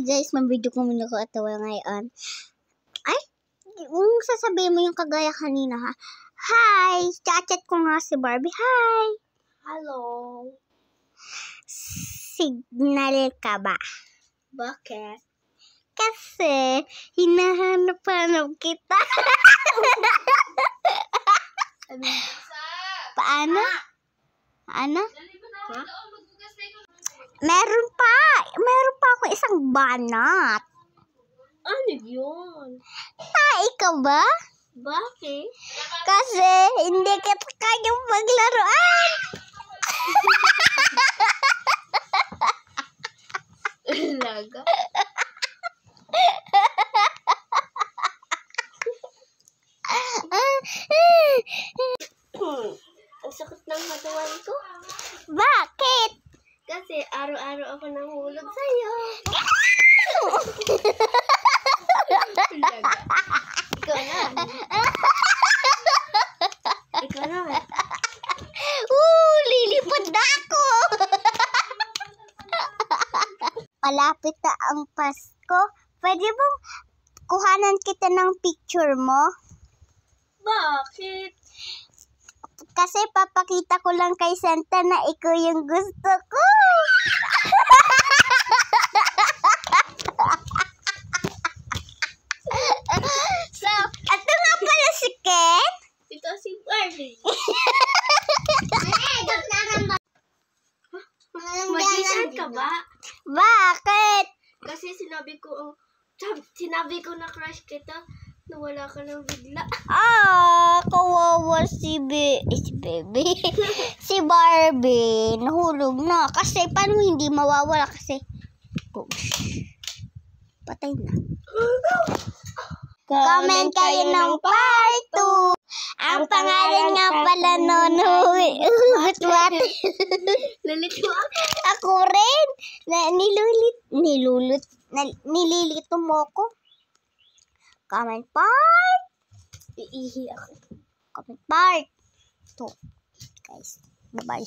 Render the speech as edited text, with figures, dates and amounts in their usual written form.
guys, mag-video ko muna ko atawa ngayon. Ay, kung sasabihin mo yung kagaya kanina ha. Hi! Chat ko nga si Barbie. Hi! Hello. Signal ka ba? Bakit? Kasi, hinahanap-hanap kita. Paano? Ano? Ha? Meron pa ako isang banat. Ano yun? Ikaw ba? Bakit? Kasi, hindi kita kayang maglaruan. Laga? Ang sakit ng katawan ko. Bakit? Kasi araw-araw ako nahulog sa'yo. Laga. Ikaw na. Ikaw na. Lilipad na ako. Malapit na ang Pasko. Pwede bang kuhanan kita ng picture mo? Bakit? Kasi papakita ko lang kay Santa na ikaw yung gusto ko. So, ito nga pala si Ken. Ito si Barbie. Mag-isang ka ba? Bakit? Kasi sinabi ko na crush kita, nawala ka lang bigla. Kawawa si baby. Si Barbie, nahulog na. Kasi paano hindi mawawala kasi patay na. Comment kayo ng part 2. Ang pangalan nga pala nun, Hugot-wat. Nalito ako. Ako rin. Nililito mo ko. Comment part. Iihi ako. Comment part 2. Guys, bye-bye.